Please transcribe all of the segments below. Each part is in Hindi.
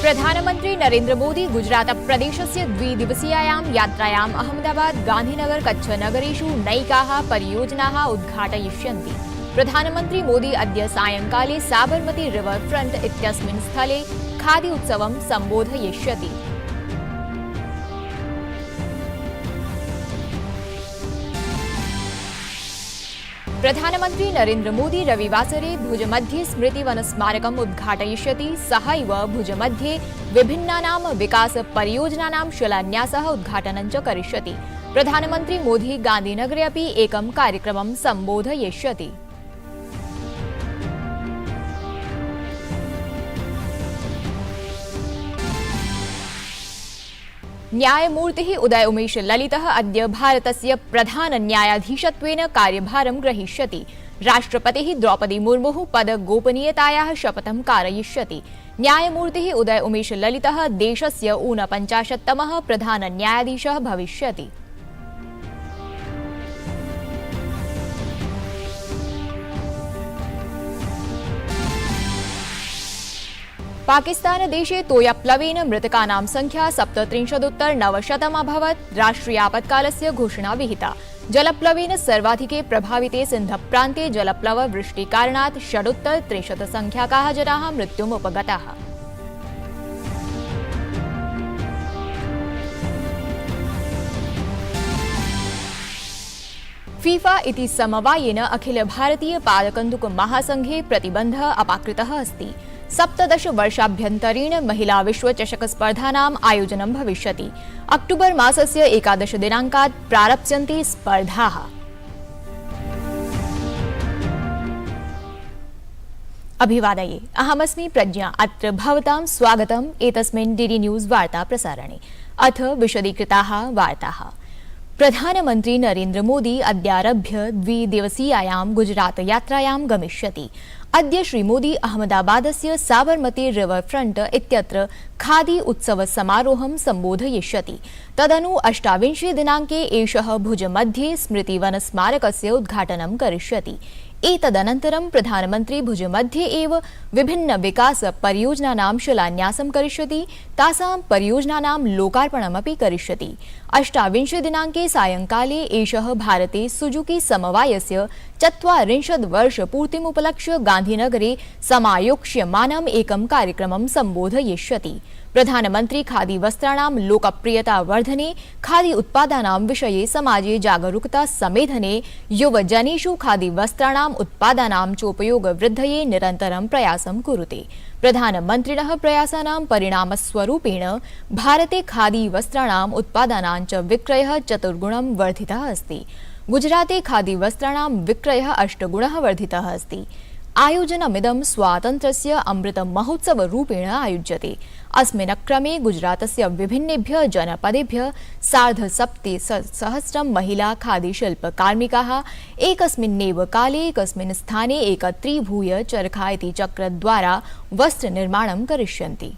प्रधानमंत्री नरेंद्र मोदी गुजरात प्रदेशस्य द्विदिवसीयायां यात्रायाम् अहमदाबाद गांधीनगर कच्छ नगरेषु नैकाः परियोजनाः उद्घाटयिष्यन्ति। प्रधानमंत्री मोदी अद्य सायंकाले साबरमती रिवर फ्रंट इत्यस्मिन् स्थले खादी उत्सवं सम्बोधयिष्यति। प्रधानमंत्री नरेंद्र मोदी रविवासरे भुजमध्ये स्मृतिवनस्मारकम् उद्घाटयिष्यति। सहैव भुजमध्ये विभिन्नानां विकास परियोजनानां शिलान्यासः उद्घाटनं च करिष्यति। प्रधानमंत्री मोदी गांधीनगरे अपि एकं कार्यक्रमं सम्बोधयिष्यति। न्यायमूर्तिः उदय उमेश ललितः अद्य भारतस्य प्रधान न्यायाधीशत्वेन कार्यभारं ग्रहीष्यति। राष्ट्रपतिः द्रौपदी मुर्मुः पद गोपनीयतायाः शपथं कारयिष्यति। न्यायमूर्तिः उदय उमेश ललितः देशस्य 49तमः प्रधान न्यायाधीशः भविष्यति। पाकिस्तान देशे तोयप्लवेन मृतकानां संख्या 37,900 अभवत्। राष्ट्रियापत्कालस्य घोषणा विहिता। जलप्लवेन सर्वाधिके प्रभाविते सिन्धप्रान्ते जलप्लव वृष्टिकारणात् 6,300 संख्याकाः जनाः मृत्युमुपगताः। फीफा इति समवायेन अखिल भारतीय पादकन्दुक महासंघे प्रतिबन्धः अपाकृतः अस्ति। 17 वर्षाभ्यन्तरेण महिला विश्वचषक स्पर्धानाम् आयोजनं भविष्यति। अक्टोबर मासस्य 11 दिनाङ्कात् प्रारप्स्यन्ते स्पर्धाः। अभिवादये, अहमस्मि प्रज्ञा। अत्र भवतां स्वागतम् एतस्मिन् डीडी न्यूज़ वार्ता प्रसारणे। अथ विशदीकृताः वार्ताः। प्रधानमन्त्री नरेंद्र मोदी अद्यारभ्य द्विदिवसीयायां गुजरात यात्रायां गमिष्यति। अद्य श्रीमोदी अहमदाबादस्य साबरमती रिवर फ्रंट इत्यत्र खादी उत्सव समारोहं सम्बोधयिष्यति। तदनु 28 दिनाङ्के एषः भुजमध्ये स्मृतिवनस्मारकस्य उद्घाटनं करिष्यति। एतदनन्तरं प्रधानमन्त्री भुजमध्ये एव विभिन्न विकास परियोजनानां शिलान्यासं करिष्यति। तासां परियोजनानां लोकार्पणमपि करिष्यति। 28 दिनाङ्के सायंकाले एषः भारते सुजुकी समवायस्य 40 वर्षपूर्तिमुपलक्ष्य गांधीनगरे समायोक्ष्यमानम् एकं कार्यक्रमं सम्बोधयिष्यति। प्रधानमन्त्री खादी वस्त्राणां लोकप्रियता वर्धने, खादी उत्पादानां विषये समाजे जागरूकता समेधने, युवजनेषु खादी वस्त्राणाम् उत्पादानां चोपयोग वृद्धये निरन्तरं प्रयासं कुरुते। प्रधानमन्त्रिणः प्रयासानां परिणामस्वरूपेण भारते खादी वस्त्राणाम् उत्पादानां च विक्रयः 4 गुणं वर्धितः अस्ति। गुजराते खादी वस्त्राणां विक्रयः 8 गुणः वर्धितः अस्ति। आयोजनमिदं स्वातन्त्र्यस्य अमृत महोत्सव रूपेण आयोज्यते। अस्मिन् क्रमे गुजरातस्य विभिन्नेभ्यः जनपदेभ्यः 7,500 महिला खादी शिल्पकार्मिकाः एकस्मिन्नेव काले एकस्मिन् स्थाने एकत्रीभूय चरखा इति चक्रद्वारा वस्त्रनिर्माणं करिष्यन्ति।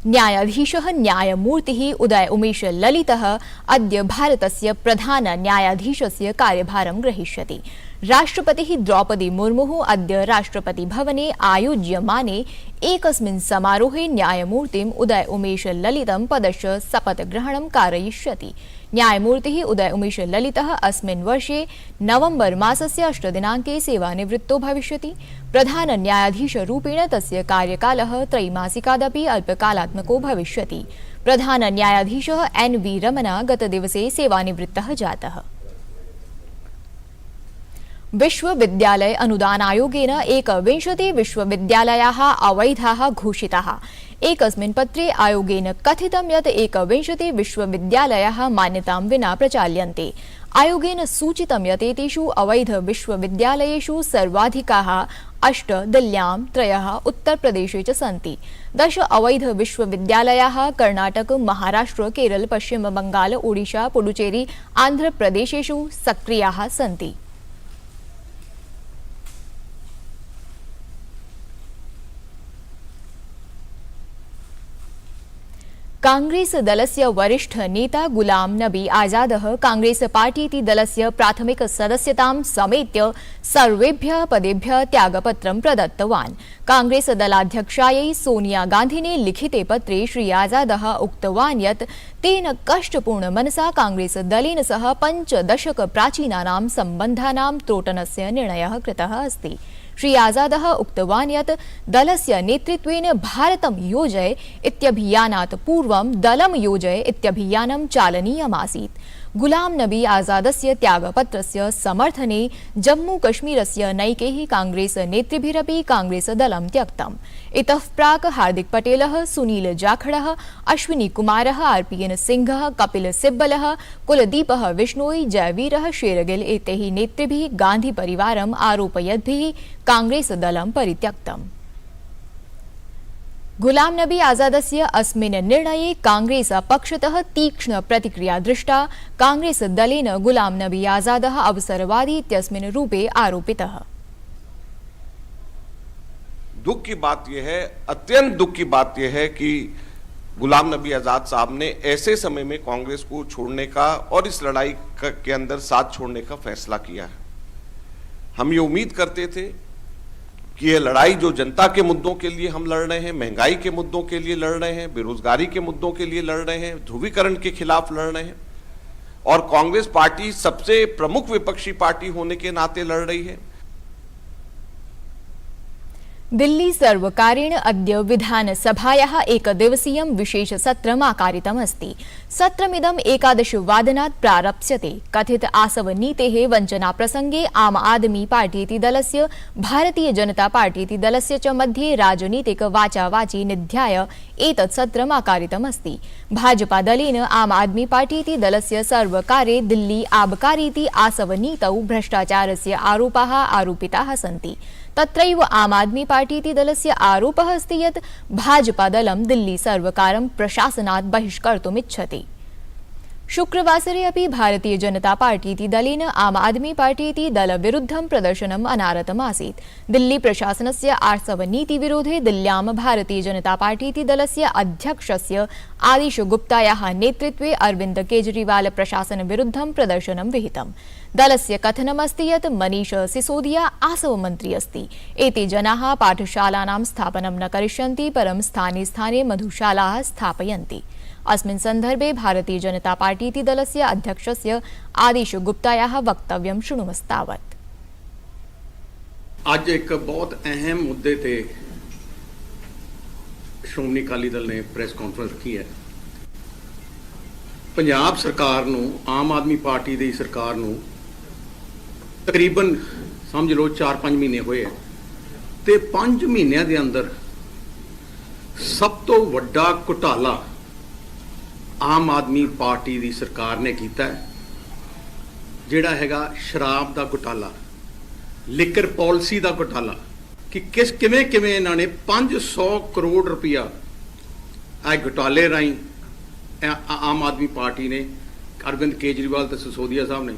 न्यायाधीशः न्यायमूर्तिः उदय उमेश ललितः अद्य भारतस्य प्रधान न्यायाधीशस्य कार्यभारं ग्रहीष्यति। राष्ट्रपतिः द्रौपदी मुर्मुः अद्य राष्ट्रपतिभवने आयोज्यमाने एकस्मिन् समारोहे न्यायमूर्तिम् उदय उमेश ललितं पदस्य शपथग्रहणं कारयिष्यति। न्यायमूर्तिः उदय उमेश ललितः अस्मिन् वर्षे नवम्बर मासस्य 8 दिनाङ्के सेवानिवृत्तो भविष्यति। प्रधान न्यायाधीशरूपेण तस्य कार्यकालः त्रैमासिकादपि अल्पकालात्मको भविष्यति। प्रधान न्यायाधीशः NV रमना गतदिवसे सेवानिवृत्तः जातः। विश्वविद्यालय अनुदान आयोगेन 21 विश्वविद्यालयाः अवैधाः घोषिताः। एकस्मिन् पत्रे आयोगेन कथितं यत् 21 विश्वविद्यालयाः मान्यतां विना प्रचाल्यन्ते। आयोगेन सूचितं यत् एतेषु अवैध विश्वविद्यालयेषु सर्वाधिकाः 8 दिल्ल्यां, 3 उत्तरप्रदेशे च सन्ति। 10 अवैध विश्वविद्यालयाः कर्णाटक, महाराष्ट्र, केरल, पश्चिमबंगाल, ओडिशा, पुडुचेरी, आन्ध्रप्रदेशेषु सक्रियाः सन्ति। कांग्रेस दलस्य वरिष्ठ नेता गुलाम नबी आजादः कांग्रेस पार्टीति दलस्य प्राथमिक सदस्यतां समेत्य सर्वेभ्यः पदेभ्यः त्यागपत्रं प्रदत्तवान्। कांग्रेस दलाध्यक्षायै सोनिया गान्धिने लिखिते पत्रे श्री आजादः उक्तवान् यत् तेन कष्टपूर्ण मनसा कांग्रेस दलेन सह 5 दशक प्राचीनानां सम्बन्धानां त्रोटनस्य निर्णयः कृतः अस्ति। श्री आजादः उक्तवान् यत् दलस्य नेतृत्वेन भारतं योजय इत्यभियानात् पूर्वं दलं योजय इत्यभियानं चालनीयमासीत्। गुलाम नबी आजादस्य त्यागपत्रस्य समर्थने जम्मूकश्मीरस्य नैकैः कांग्रेस नेतृभिरपि कांग्रेस दलं त्यक्तम्। इतः प्राक् हार्दिक पटेलः, सुनील जाखड़ः, अश्विनी कुमारः, आरपीएन सिंहः, कपिल सिब्बलः, कुलदीपः बिश्नोई, जयवीरः शेरगिल एतैः नेतृभिः गान्धी परिवारम् आरोपयद्भिः कांग्रेस दलं परित्यक्तम्। गुलाम नबी आजादस्य अस्मिन् निर्णये कांग्रेस पक्षतः तीक्ष्ण प्रतिक्रिया दृष्टा। कांग्रेस दलेन गुलाम नबी आजादः अवसरवादी इत्यस्मिन् रूपे आरोपितः। दुख की बात यह है, अत्यंत दुख की बात यह है कि गुलाम नबी आजाद साहब ने ऐसे समय में कांग्रेस को छोड़ने का और इस लड़ाई के अंदर साथ छोड़ने का फैसला किया है। हम ये उम्मीद करते थे कि ये लड़ाई जो जनता के मुद्दों के लिए हम लड़ रहे हैं, महंगाई के मुद्दों के लिए लड़ रहे हैं, बेरोजगारी के मुद्दों के लिए लड़ रहे हैं, ध्रुवीकरण के खिलाफ लड़ रहे हैं और कांग्रेस पार्टी सबसे प्रमुख विपक्षी पार्टी होने के नाते लड़ रही है। दिल्ली सर्वकारेण अद्य विधानसभायाः एकदिवसीयं विशेषसत्रम् आकारितमस्ति। सत्रमिदं 11 वादनात् प्रारप्स्यते। कथित आसवनीतेः वञ्चनाप्रसङ्गे आम आदमी पार्टीति दलस्य भारतीय जनता पार्टीति दलस्य च मध्ये राजनीतिक वाचावाची निध्याय एतत् सत्रम् आकारितमस्ति। भाजपादलेन आम आदमी पार्टीति दलस्य सर्वकारे दिल्ली आबकारीति आसवनीतौ भ्रष्टाचारस्य आरोपाः आरोपिताः सन्ति। तत्रैव आम आदमी पार्टीति दलस्य आरोपः अस्ति यत् भाजपादलं दिल्ली सर्वकारं प्रशासनात् बहिष्कर्तुमिच्छति। शुक्रवासरे अपि भारतीय जनता पार्टीति दलेन आम आदमी पार्टीति दलविरुद्धं प्रदर्शनम् अनारतमासीत्। दिल्ली प्रशासनस्य आसवनीतिविरोधे दिल्ल्यां भारतीय जनता पार्टीति दलस्य अध्यक्षस्य आदिश गुप्तायाः नेतृत्वे अरविन्द केजरीवाल प्रशासनविरुद्धं प्रदर्शनं विहितम्। दलस्य कथनमस्ति यत् मनीष सिसोदिया आसवमन्त्री अस्ति। एते जनाः पाठशालानां स्थापनं न करिष्यन्ति, परं स्थाने स्थाने मधुशालाः स्थापयन्ति। अस्मिन् सन्दर्भे भारतीय जनता पार्टीति दलस्य अध्यक्षस्य आदिश गुप्तायाः वक्तव्यं शृणुमस्तावत्। आज एक बहुत अहम मुद्दे ते श्रोमणी अकाली दल ने प्रेस कॉन्फ्रेंस की है। पंजाब सरकार नूं, आम आदमी पार्टी दी सरकार नूं तकरीबन समझ लो 4-5 महीने होए ते 5 महीनों के अंदर सब तो वड्डा घोटाला आम आदमी पार्टी दी सरकार ने कीता है, जिहड़ा हैगा शराब दा घोटाला, लिकर पॉलिसी दा घोटाला कि किवें इन्हां ने 500 करोड़ रुपया घोटाले राहीं आम आदमी पार्टी ने, अरविंद केजरीवाल ते सिसोदिया साहब ने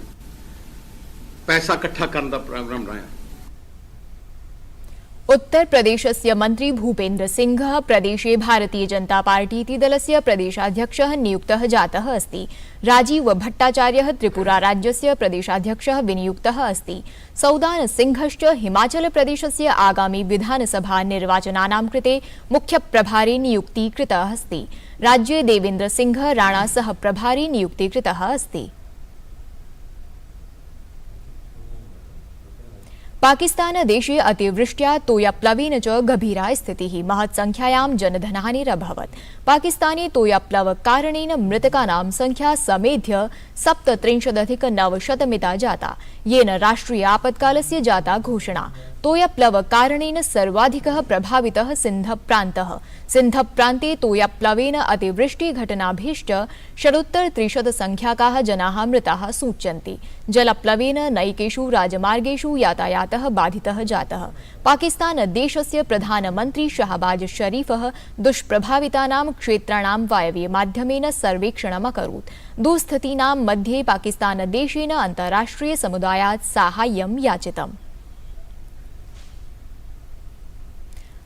पैसा इकट्ठा करने का प्रोग्राम बनाया। उत्तर प्रदेशस्य मन्त्री भूपेन्द्र सिंहः प्रदेशे भारतीय जनता पार्टीति दलस्य प्रदेशाध्यक्षः नियुक्तः जातः अस्ति। राजीव भट्टाचार्यः त्रिपुरा राज्यस्य प्रदेशाध्यक्षः विनियुक्तः अस्ति। सौदान सिंहश्च हिमाचल प्रदेशस्य आगामी विधानसभा निर्वाचनानां कृते मुख्यप्रभारी नियुक्तीकृतः अस्ति। राज्ये देवेन्द्र सिंह राणा सह प्रभारी नियुक्तीकृतः अस्ति। पाकिस्तान देशे अतिवृष्ट्या तोयाप्लवेन च गभीरा स्थितिः, महत्संख्यायां जनधनहानिरभवत्। पाकिस्ताने तोयाप्लव कारणेन मृतकानां संख्या समेध्य 37,900 जाता, येन राष्ट्रिय आपत्कालस्य जाता घोषणा। तोयाप्लव कारणेन सर्वाधिकः प्रभावितः सिन्ध प्रान्तः। सिन्ध प्रान्ते तोयाप्लवेन अतिवृष्टिघटनाभिश्च षडुत्तर-300 संख्याकाः जनाः मृताः सूच्यन्ते। जलप्लवेन नैकेषु राजमार्गेषु यातायातः बाधितः जातः। पाकिस्तान देशस्य प्रधानमन्त्री शहबाज शरीफः दुष्प्रभावितानां क्षेत्राणां वायव्यमाध्यमेन सर्वेक्षणम् अकरोत्। दुःस्थितीनां मध्ये पाकिस्तान देशेन अन्ताराष्ट्रिय समुदायात् साहाय्यं याचितम्।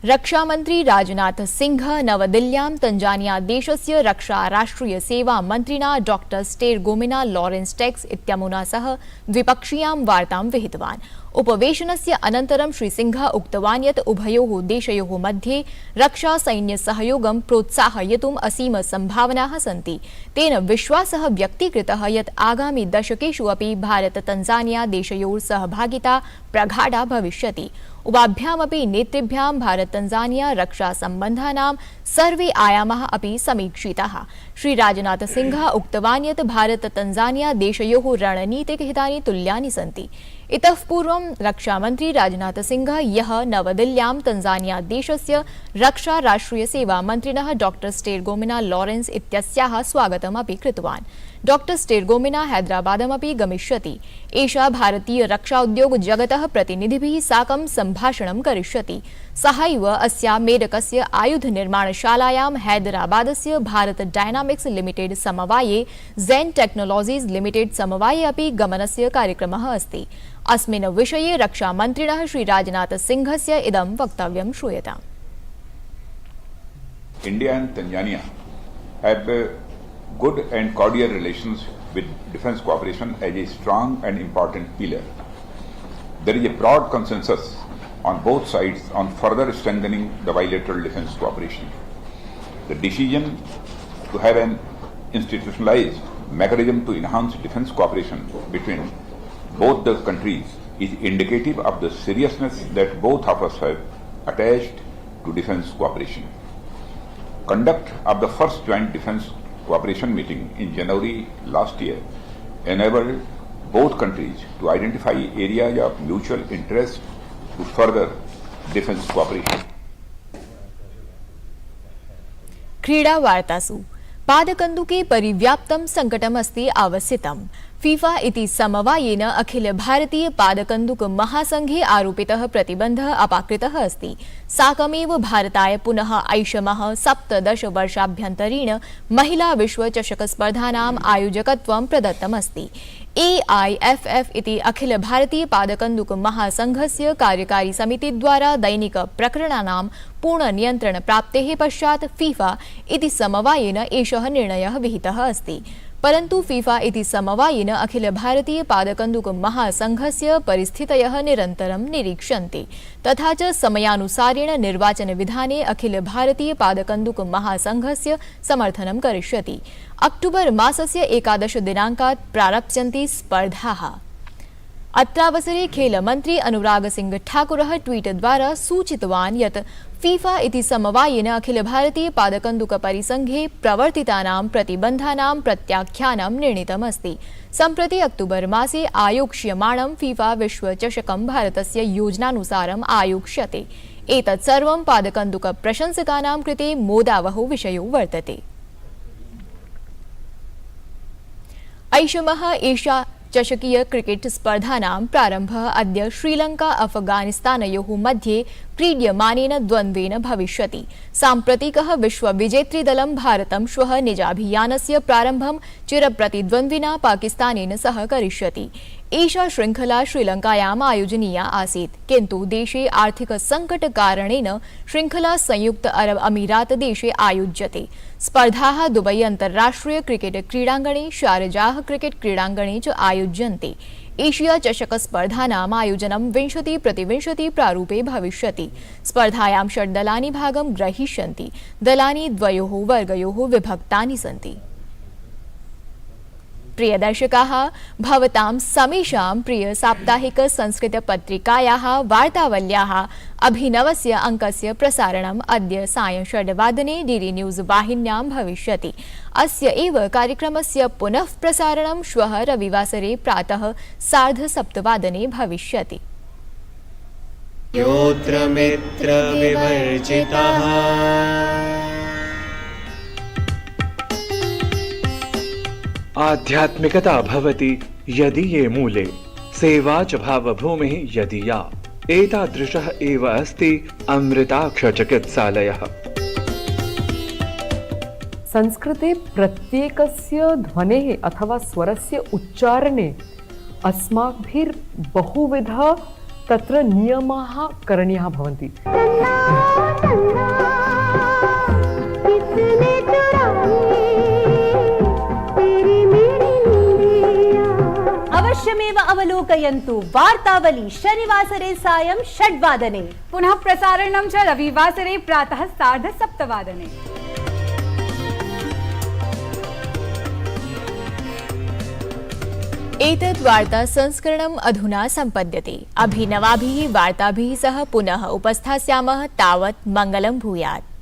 रक्षामन्त्री राजनाथ सिंह नवदिल्ल्यां तंजानिया देशस्य रक्षा राष्ट्रिय सेवा मन्त्रिणा डॉक्टर स्टेर्गोमिना लॉरेन्स टेक्स इत्यमुना सह द्विपक्षीयां वार्तां विहितवान्। उपवेशनस्य अनन्तरं श्रीसिंहः उक्तवान् यत् उभयोः देशयोः मध्ये रक्षा सैन्य सहयोगं प्रोत्साहयितुम् असीम सम्भावनाः सन्ति। तेन विश्वासः व्यक्तीकृतः यत् आगामि दशकेषु अपि भारत तंजानिया देशयोः सहभागिता प्रगाढा भविष्यति। उभाभ्यामपि नेतृभ्यां भारत तंजानिया रक्षा सम्बन्धानां सर्वे आयामाः अपि समीक्षिताः। श्री राजनाथ सिंहः उक्तवान् यत् भारत तंजानिया देशयोः रणनीतिकहितानि तुल्यानि सन्ति। इतः पूर्वं रक्षामन्त्री राजनाथ सिंहः ह्यः नवदिल्ल्यां तंजानिया देशस्य रक्षा राष्ट्रिय सेवा मन्त्रिणः डॉक्टर स्टेर्गोमिना लॉरेन्स इत्यस्याः स्वागतमपि कृतवान्। डॉक्टर स्टेर्गोमिना हैदराबादमपि गमिष्यति। एषा भारतीय रक्षा उद्योग जगतः प्रतिनिधिभिः साकं सम्भाषणं करिष्यति। सहैव अस्या मेरकस्य आयुध निर्माणशालायां हैदराबादस्य भारत डायनामिक्स लिमिटेड समवाये ज़ेन टेक्नोलॉजीज लिमिटेड समवाये अपि गमनस्य कार्यक्रमः अस्ति। अस्मिन् विषये रक्षामन्त्रिणः श्री राजनाथ सिंहस्य इदं वक्तव्यं श्रूयताम्। India and Tanzania have good and cordial relations with defense cooperation as a strong and important pillar. There is a broad consensus on both sides on further strengthening the bilateral defense cooperation. The decision to have an institutionalized mechanism to enhance defense cooperation between both the countries is indicative of the seriousness that both of us have attached to defense cooperation. Conduct of the first joint defense cooperation meeting in January last year enabled both countries to identify areas of mutual interest to further defense cooperation. क्रीडा वार्तासु पादकन्दुके परिव्याप्तं संकटमस्ति अवस्थितम्। फीफा इति समवायेन अखिल भारतीय पादकन्दुक महासंघे आरोपितः प्रतिबन्धः अपाकृतः अस्ति। साकमेव भारताय पुनः ऐषमः 17 वर्षाभ्यन्तरेण महिला विश्व चषक स्पर्धानाम् आयोजकत्वं प्रदत्तमस्ति। AIFF इति अखिल भारतीय पादकन्दुक महासंघस्य कार्यकारी समितिद्वारा दैनिक प्रकरणानां पूर्ण नियन्त्रण प्राप्तेः पश्चात् फीफा इति समवायेन एषः निर्णयः विहितः अस्ति। परन्तु फीफा इति समवायेन अखिल भारतीय पादकन्दुक महासंघस्य परिस्थितयः निरन्तरं निरीक्ष्यन्ते। तथा च समयानुसारेण निर्वाचन विधाने अखिल भारतीय पादकन्दुक महासंघस्य समर्थनं करिष्यति। अक्टोबर मासस्य 11 दिनाङ्कात् प्रारप्स्यन्ति स्पर्धाः। अत्रावसरे खेलमन्त्री अनुराग सिंह ठाकुरः ट्वीट द्वारा सूचितवान् यत् फीफा इति समवायेन अखिल भारतीय पादकन्दुक परिसंघे प्रवर्तितानां प्रतिबन्धानां प्रत्याख्यानं निर्णीतमस्ति। सम्प्रति अक्टोबर मासे आयोक्ष्यमाणं फीफा विश्वचषकं भारतस्य योजनानुसारम् आयोक्ष्यते। एतत् सर्वं पादकन्दुक प्रशंसकानां कृते मोदावहो विषयो वर्तते। ऐषमः एषा चषकीय क्रिकेट स्पर्धानां प्रारम्भः अद्य श्रीलङ्का अफगानिस्तानयोः मध्ये क्रीड्यमानेन द्वन्द्वेन भविष्यति। साम्प्रतिकः विश्वविजेतृदलं भारतं श्वः निजाभियानस्य प्रारम्भं चिरप्रतिद्वन्द्विना पाकिस्तानेन सह करिष्यति। एषा शृङ्खला श्रीलङ्कायाम् आयोजनीया आसीत्, किन्तु देशे आर्थिक संकटकारणेन शृङ्खला संयुक्त अरब अमीरात देशे आयोज्यते। स्पर्धाः दुबई अन्ताराष्ट्रिय क्रिकेट क्रीडाङ्गणे, शारजाह क्रिकेट क्रीडाङ्गणे च आयोज्यन्ते। एशिया चषक स्पर्धानाम् आयोजनं 20-20 प्रारूपे भविष्यति। स्पर्धायां 6 दलानि भागं ग्रहीष्यन्ति। दलानि द्वयोः वर्गयोः विभक्तानि सन्ति। प्रिय दर्शकाः, भवतां समेषां प्रिय साप्ताहिक संस्कृत पत्रिकायाः वार्तावल्याः अभिनवस्य अङ्कस्य प्रसारणम् अद्य सायं 6 वादने डीडी न्यूज़ वाहिन्यां भविष्यति। अस्य एव कार्यक्रमस्य पुनः प्रसारणं श्वः रविवासरे प्रातः 7:30 वादने भविष्यति। योऽत्र मित्रविवर्जितः आध्यात्मिकता भवति यदि ये मूले, सेवा च भावभूमिः यदि या, एतादृशः एव अस्ति अमृताक्षरचिकित्सालयः। संस्कृते प्रत्येकस्य ध्वनेः अथवा स्वरस्य उच्चारणे अस्माभिर् बहुविध तत्र नियमाः करणीयाः भवन्ति। अवश्यमेव अवलोकयन्तु वार्तावली शनिवासरे सायं 6:00 पुनः प्रसारणं च रविवासरे प्रातः 7:30 एतद् वार्ता संस्करणम् अधुना सम्पद्यते। अभिनवाभिः वार्ताभिः सह पुनः उपस्थास्यामः। तावत् मङ्गलं भूयात्।